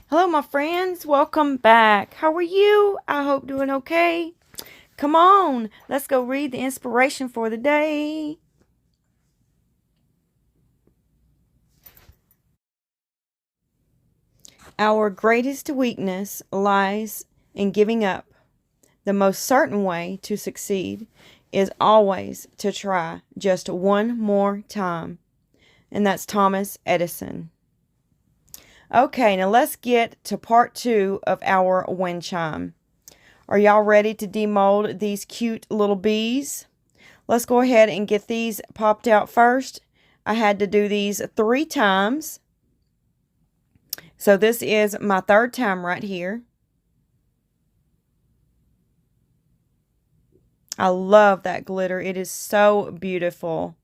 Hello, my friends. Welcome back. How are you? I hope doing okay. Come on, let's go read the inspiration for the day. Our greatest weakness lies in giving up. The most certain way to succeed is always to try just one more time. And that's Thomas Edison. Okay, now let's get to part 2 of our wind chime. Are y'all ready to demold these cute little bees? Let's go ahead and get these popped out first. I had to do these 3 times. So this is my 3rd time right here. I love that glitter. It is so beautiful.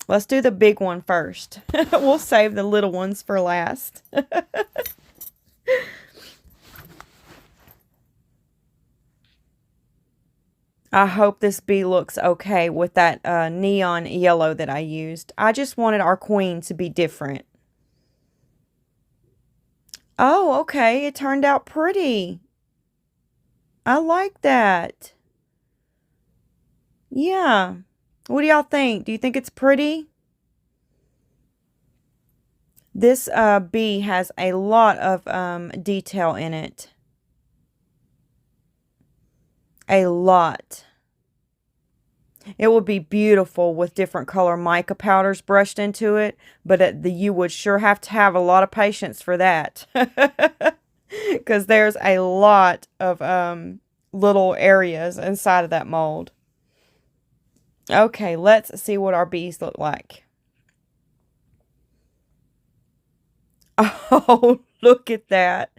Let's do the big one first. We'll save the little ones for last. I hope this bee looks okay with that neon yellow that I used. I just wanted our queen to be different. Oh, okay. It turned out pretty. I like that. Yeah. What do y'all think? Do you think it's pretty? This bee has a lot of detail in it. A lot. It would be beautiful with different color mica powders brushed into it, but you would sure have to have a lot of patience for that. Because there's a lot of little areas inside of that mold. Okay, let's see what our bees look like. Oh, look at that.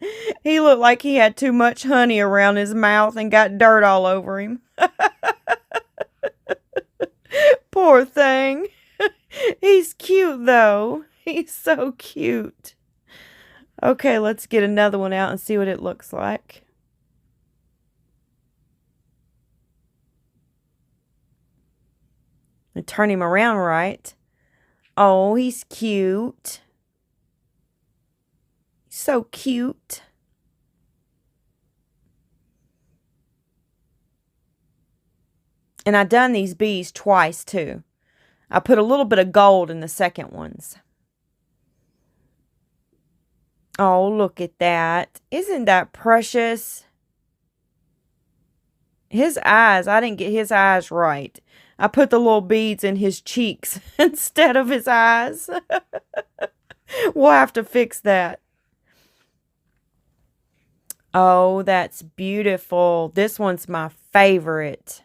He looked like he had too much honey around his mouth and got dirt all over him. Poor thing. He's cute, though. He's so cute. Okay, let's get another one out and see what it looks like. And turn him around right. Oh, he's cute. So cute. And I done these bees twice too. I put a little bit of gold in the second ones. Oh, look at that. Isn't that precious? His eyes, I didn't get his eyes right. I put the little beads in his cheeks instead of his eyes. We'll have to fix that. Oh, that's beautiful. This one's my favorite.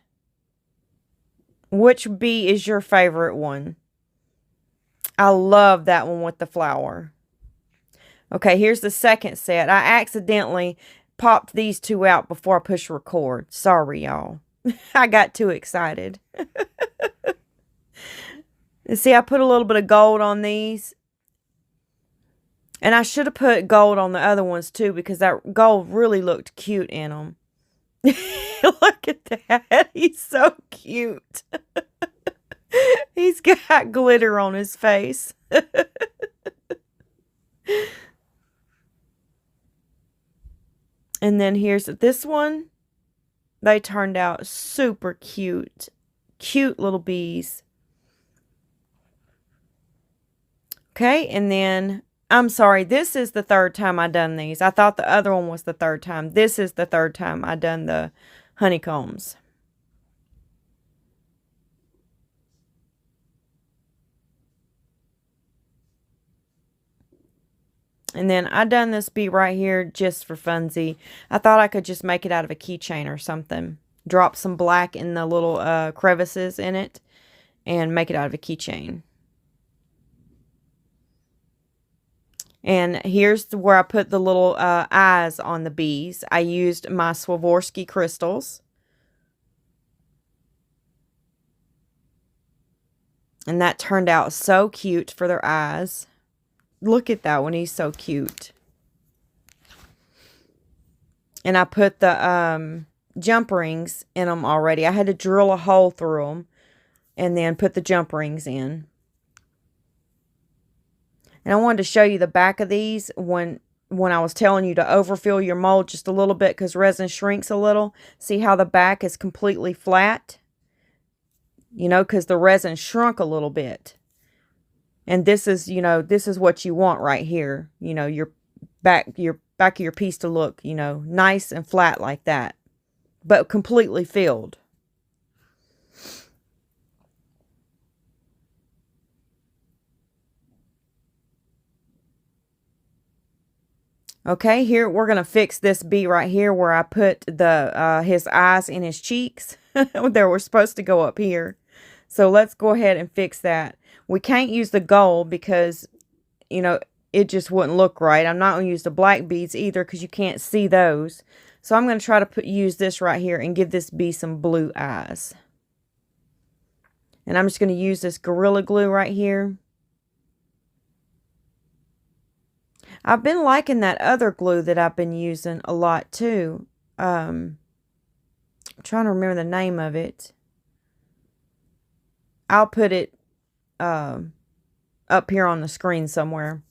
Which bee is your favorite one? I love that one with the flower. Okay, here's the second set. I accidentally popped these 2 out before I pushed record. Sorry, y'all. I got too excited. And see, I put a little bit of gold on these. And I should have put gold on the other ones too, because that gold really looked cute in them. Look at that. He's so cute. He's got glitter on his face. And then here's this one. They turned out super cute. Cute little bees. Okay, and then, I'm sorry, this is the 3rd time I done these. I thought the other one was the 3rd time. This is the 3rd time I done the honeycombs. And then I done this bee right here just for funsy. I thought I could just make it out of a keychain or something. Drop some black in the little crevices in it and make it out of a keychain. And here's where I put the little eyes on the bees. I used my Swarovski crystals. And that turned out so cute for their eyes. Look at that one. He's so cute. And I put the jump rings in them already. I had to drill a hole through them and then put the jump rings in. And I wanted to show you the back of these when I was telling you to overfill your mold just a little bit because resin shrinks a little. See how the back is completely flat? You know, because the resin shrunk a little bit. And this is, you know, this is what you want right here. You know, your back of your piece to look, you know, nice and flat like that, but completely filled. Okay, here we're going to fix this bee right here where I put the his eyes in his cheeks. They were supposed to go up here. So let's go ahead and fix that. We can't use the gold because, you know, it just wouldn't look right. I'm not going to use the black beads either because you can't see those. So I'm going to try to use this right here and give this bee some blue eyes. And I'm just going to use this Gorilla Glue right here. I've been liking that other glue that I've been using a lot too. I'm trying to remember the name of it. I'll put it up here on the screen somewhere.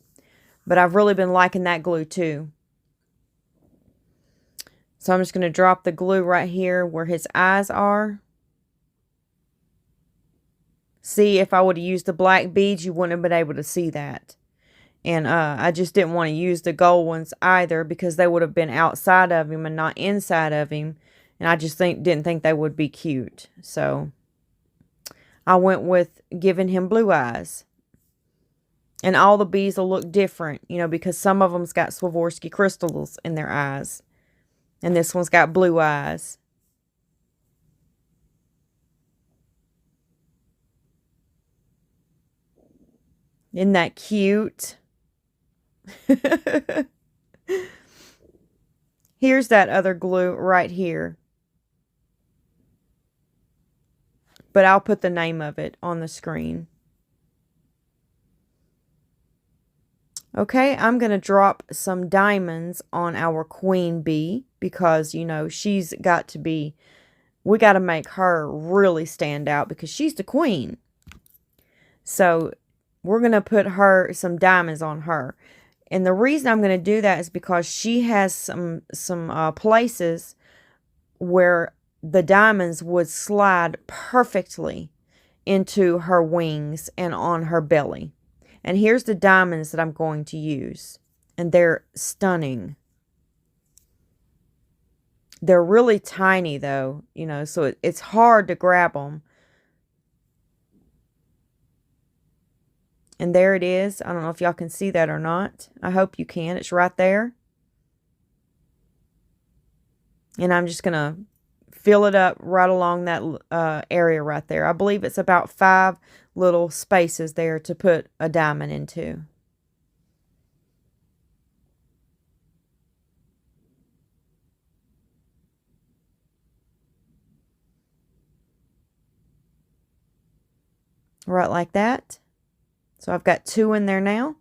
But I've really been liking that glue too. So I'm just going to drop the glue right here where his eyes are. See, if I would have used the black beads, you wouldn't have been able to see that. And I just didn't want to use the gold ones either because they would have been outside of him and not inside of him. And I just didn't think they would be cute. So I went with giving him blue eyes. And all the bees will look different, you know, because some of them's got Swarovski crystals in their eyes. And this one's got blue eyes. Isn't that cute? Here's that other glue right here. But I'll put the name of it on the screen. Okay, I'm going to drop some diamonds on our queen bee because, you know, she's got to be, we got to make her really stand out because she's the queen. So we're going to put some diamonds on her. And the reason I'm going to do that is because she has some places where the diamonds would slide perfectly into her wings and on her belly. And here's the diamonds that I'm going to use. And they're stunning. They're really tiny though, you know, so it's hard to grab them. And there it is. I don't know if y'all can see that or not. I hope you can. It's right there. And I'm just going to fill it up right along that area right there. I believe it's about 5 little spaces there to put a diamond into. Right like that. So I've got 2 in there now.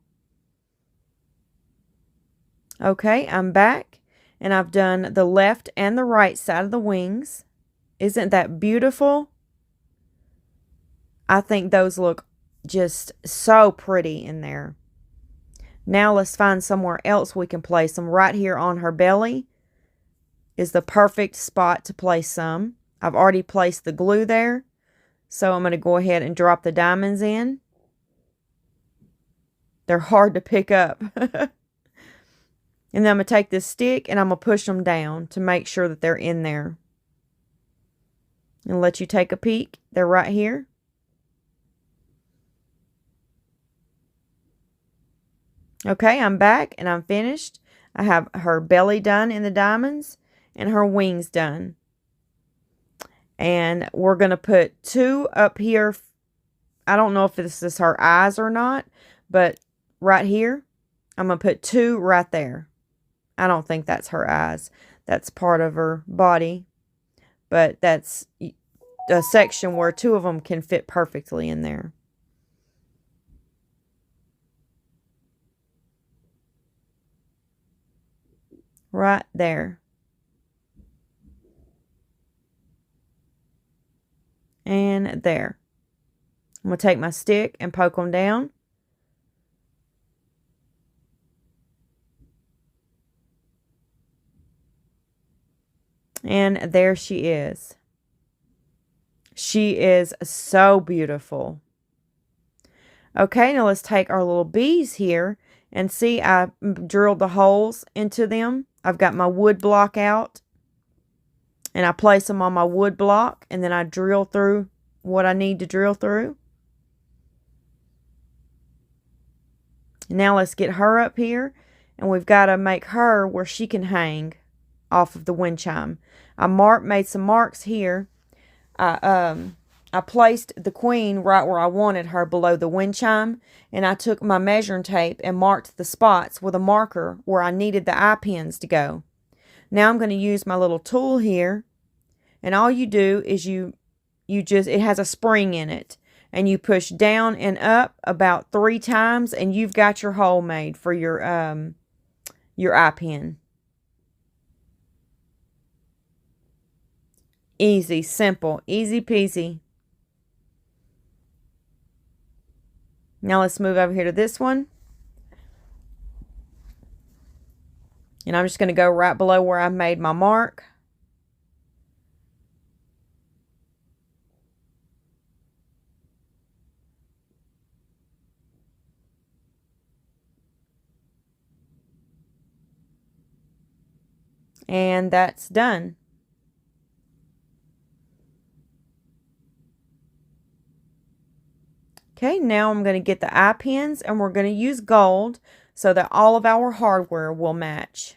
Okay, I'm back. And I've done the left and the right side of the wings. Isn't that beautiful? I think those look just so pretty in there. Now let's find somewhere else we can place them. Right here on her belly is the perfect spot to place some. I've already placed the glue there. So I'm going to go ahead and drop the diamonds in. They're hard to pick up. And then I'm going to take this stick and I'm going to push them down to make sure that they're in there. And let you take a peek. They're right here. Okay, I'm back and I'm finished. I have her belly done in the diamonds and her wings done. And we're going to put 2 up here. I don't know if this is her eyes or not, but right here, I'm going to put 2 right there. I don't think that's her eyes. That's part of her body. But that's a section where 2 of them can fit perfectly in there. Right there. And there. I'm going to take my stick and poke them down. And there she is. She is so beautiful. Okay, now let's take our little bees here and see I drilled the holes into them. I've got my wood block out and I place them on my wood block and then I drill through what I need to drill through. Now let's get her up here and we've got to make her where she can hang off of the wind chime. I made some marks here. I placed the queen right where I wanted her below the wind chime, and I took my measuring tape and marked the spots with a marker where I needed the eye pins to go. Now I'm going to use my little tool here, and all you do is it has a spring in it, and you push down and up about 3 times, and you've got your hole made for your eye pin. Easy, simple, easy peasy. Now let's move over here to this one. And I'm just going to go right below where I made my mark. And that's done. Okay, now I'm going to get the eye pins and we're going to use gold so that all of our hardware will match.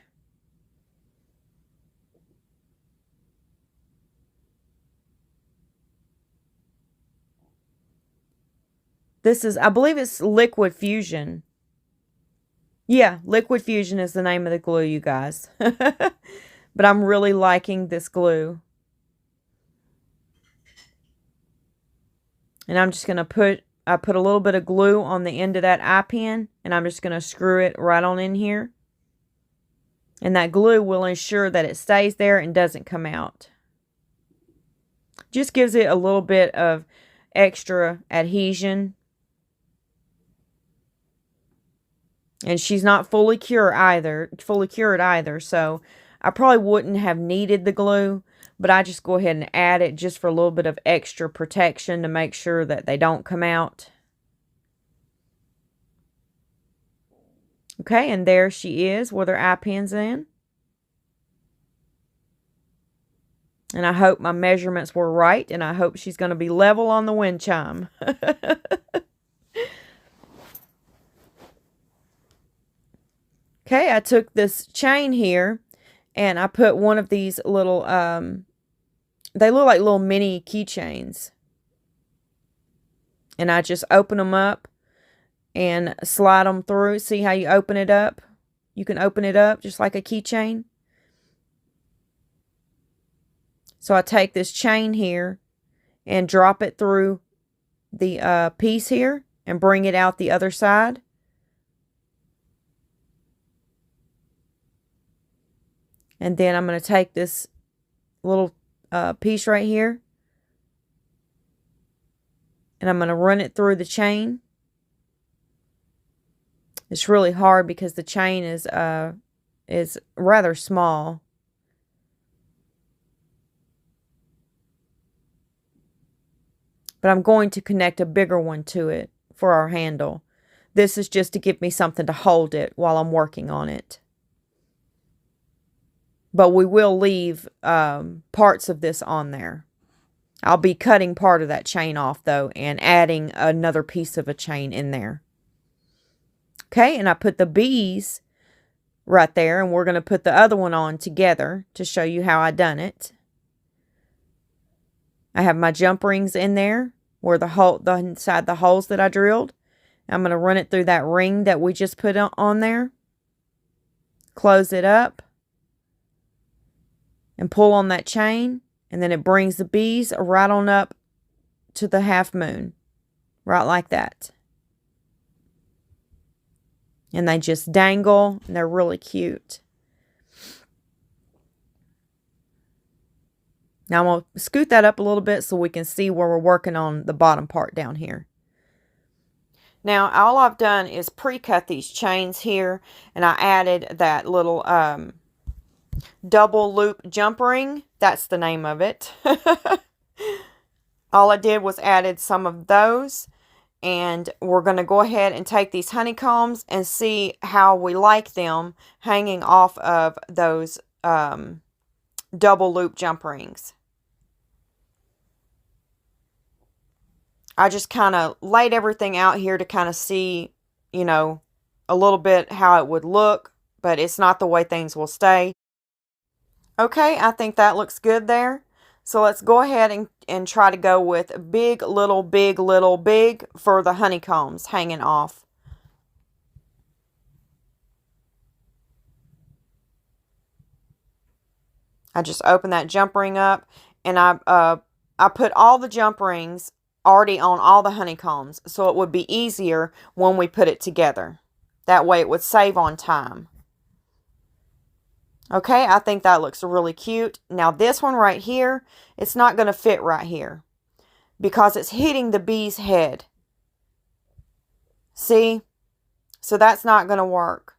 This is, I believe it's Liquid Fusion. Yeah, Liquid Fusion is the name of the glue, you guys. But I'm really liking this glue. And I'm just going to I put a little bit of glue on the end of that eye pin, and I'm just going to screw it right on in here. And that glue will ensure that it stays there and doesn't come out. Just gives it a little bit of extra adhesion. And she's not fully cured either, so I probably wouldn't have needed the glue, but I just go ahead and add it just for a little bit of extra protection to make sure that they don't come out. Okay, and there she is with her eye pins in. And I hope my measurements were right, and I hope she's going to be level on the wind chime. Okay, I took this chain here, and I put one of these little, they look like little mini keychains. And I just open them up and slide them through. See how you open it up? You can open it up just like a keychain. So I take this chain here and drop it through the piece here and bring it out the other side. And then I'm going to take this little piece right here and I'm going to run it through the chain. It's really hard because the chain is rather small. But I'm going to connect a bigger one to it for our handle. This is just to give me something to hold it while I'm working on it. But we will leave parts of this on there. I'll be cutting part of that chain off, though, and adding another piece of a chain in there. Okay, and I put the bees right there, and we're going to put the other one on together to show you how I done it. I have my jump rings in there, where inside the holes that I drilled. I'm going to run it through that ring that we just put on there. Close it up. And pull on that chain, and then it brings the bees right on up to the half moon, right like that. And they just dangle, and they're really cute. Now I'm going to scoot that up a little bit so we can see where we're working on the bottom part down here. Now all I've done is pre-cut these chains here, and I added that little double loop jump ring. That's the name of it. All I did was added some of those. And we're going to go ahead and take these honeycombs and see how we like them hanging off of those double loop jump rings. I just kind of laid everything out here to kind of see, you know, a little bit how it would look, but it's not the way things will stay. Okay, I think that looks good there. So let's go ahead and try to go with big, little, big, little, big for the honeycombs hanging off. I just opened that jump ring up, and I put all the jump rings already on all the honeycombs, so it would be easier when we put it together. That way it would save on time. Okay, I think that looks really cute. Now this one right here, it's not going to fit right here because it's hitting the bee's head. See? So that's not going to work.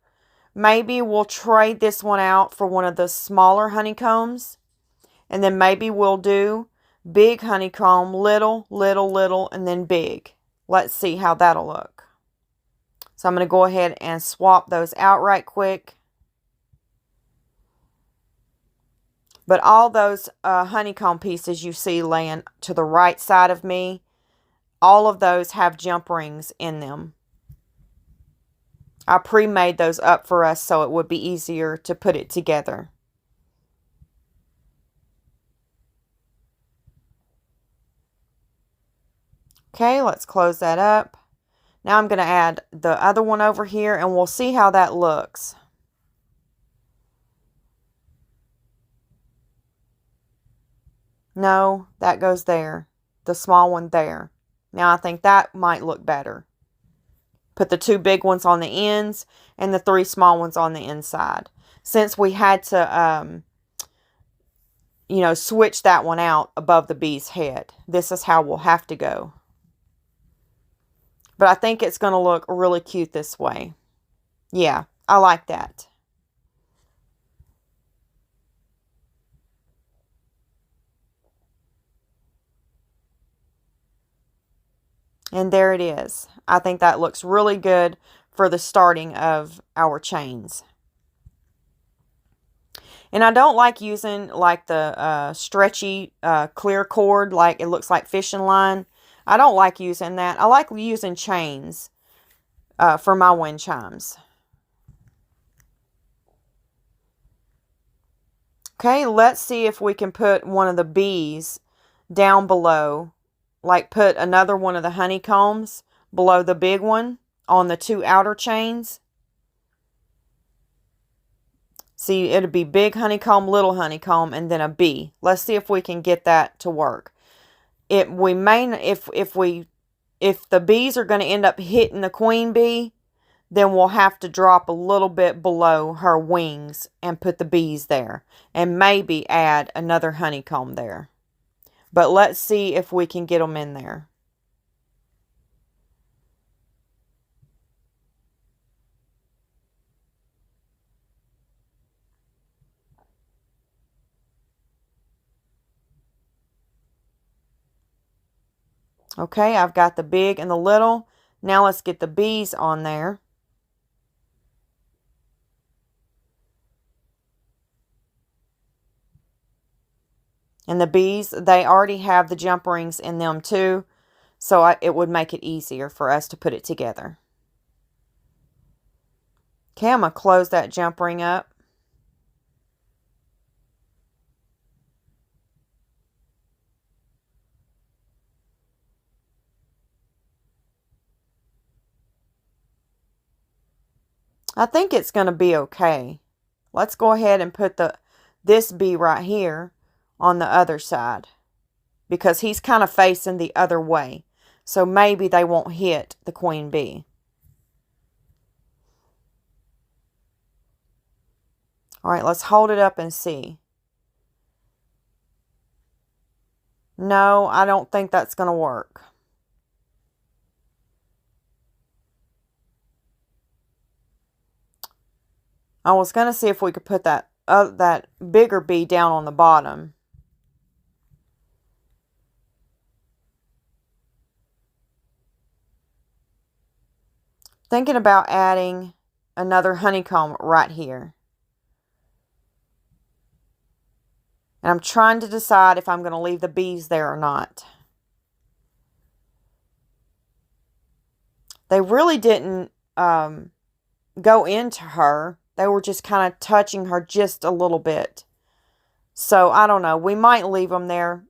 Maybe we'll trade this one out for one of the smaller honeycombs. And then maybe we'll do big honeycomb, little, little, little, and then big. Let's see how that'll look. So I'm going to go ahead and swap those out right quick. But all those honeycomb pieces you see laying to the right side of me, all of those have jump rings in them. I pre-made those up for us so it would be easier to put it together. Okay, let's close that up. Now I'm going to add the other one over here and we'll see how that looks. No, that goes there. The small one there. Now I think that might look better. Put the two big ones on the ends and the three small ones on the inside. Since we had to, you know, switch that one out above the bee's head. This is how we'll have to go. But I think it's going to look really cute this way. Yeah, I like that. And there it is. I think that looks really good for the starting of our chains. And I don't like using like the stretchy clear cord, like it looks like fishing line. I don't like using that. I like using chains for my wind chimes. Okay, let's see if we can put one of the bees down below. Like put another one of the honeycombs below the big one on the two outer chains. See, it'll be big honeycomb, little honeycomb, and then a bee. Let's see if we can get that to work. If the bees are going to end up hitting the queen bee, then we'll have to drop a little bit below her wings and put the bees there. And maybe add another honeycomb there. But let's see if we can get them in there. Okay, I've got the big and the little. Now let's get the bees on there. And the bees, they already have the jump rings in them too. So it would make it easier for us to put it together. Okay, I'm going to close that jump ring up. I think it's going to be okay. Let's go ahead and put this bee right here on the other side. Because he's kind of facing the other way. So maybe they won't hit the queen bee. Alright, let's hold it up and see. No, I don't think that's going to work. I was going to see if we could put that that bigger bee down on the bottom. Thinking about adding another honeycomb right here. And I'm trying to decide if I'm going to leave the bees there or not. They really didn't go into her. They were just kind of touching her just a little bit. So, I don't know. We might leave them there.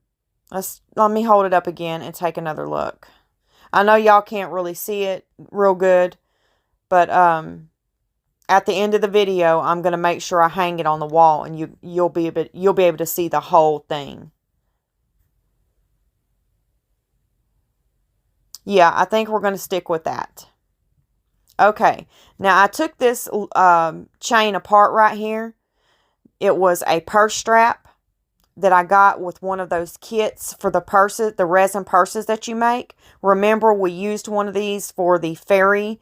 Let me hold it up again and take another look. I know y'all can't really see it real good. But at the end of the video, I'm going to make sure I hang it on the wall, and you'll be able to see the whole thing. Yeah, I think we're going to stick with that. Okay, now I took this chain apart right here. It was a purse strap that I got with one of those kits for the purses, the resin purses that you make. Remember, we used one of these for the fairy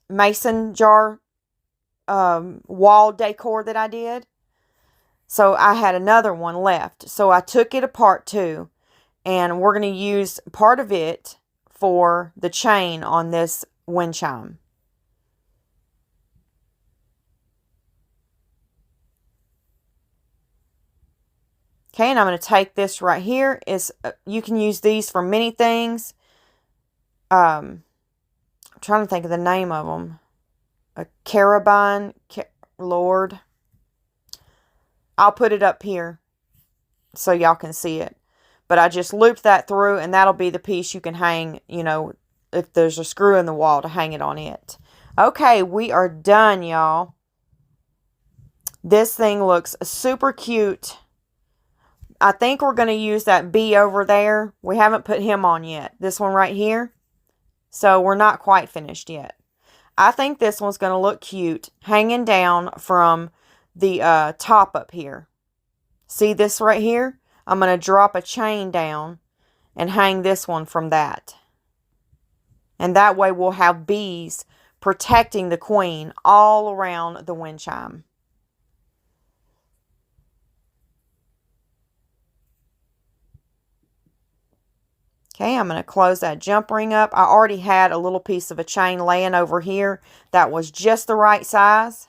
mason jar wall decor that I did. So I had another one left. So I took it apart too. And we're going to use part of it for the chain on this wind chime. Okay, and I'm going to take this right here. You can use these for many things. I'm trying to think of the name of them. A carabine, Lord. I'll put it up here so y'all can see it. But I just looped that through, and that'll be the piece you can hang, you know, if there's a screw in the wall to hang it on it. Okay, we are done, y'all. This thing looks super cute. I think we're going to use that bee over there. We haven't put him on yet. This one right here. So we're not quite finished yet. I think this one's going to look cute hanging down from the top up here. See this right here? I'm going to drop a chain down and hang this one from that. And that way we'll have bees protecting the queen all around the wind chime. Okay, I'm going to close that jump ring up. I already had a little piece of a chain laying over here that was just the right size.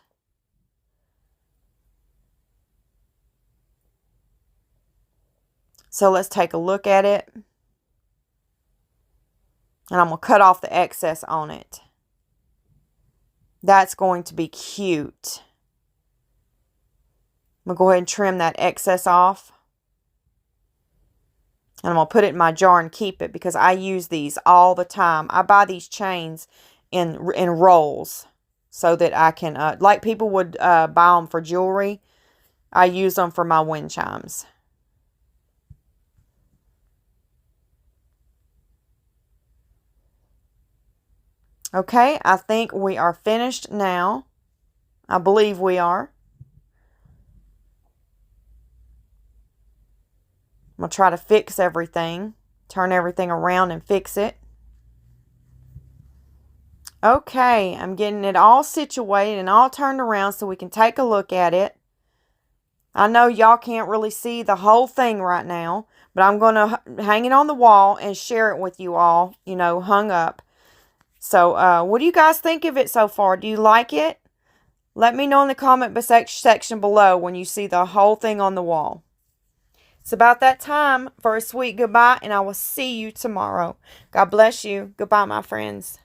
So let's take a look at it. And I'm going to cut off the excess on it. That's going to be cute. I'm going to go ahead and trim that excess off. And I'm going to put it in my jar and keep it because I use these all the time. I buy these chains in rolls so that I can, like people would buy them for jewelry, I use them for my wind chimes. Okay, I think we are finished now. I believe we are. I'm going to try to fix everything. Turn everything around and fix it. Okay, I'm getting it all situated and all turned around so we can take a look at it. I know y'all can't really see the whole thing right now, but I'm going to hang it on the wall and share it with you all, you know, hung up. So, what do you guys think of it so far? Do you like it? Let me know in the comment section below when you see the whole thing on the wall. It's about that time for a sweet goodbye, and I will see you tomorrow. God bless you. Goodbye, my friends.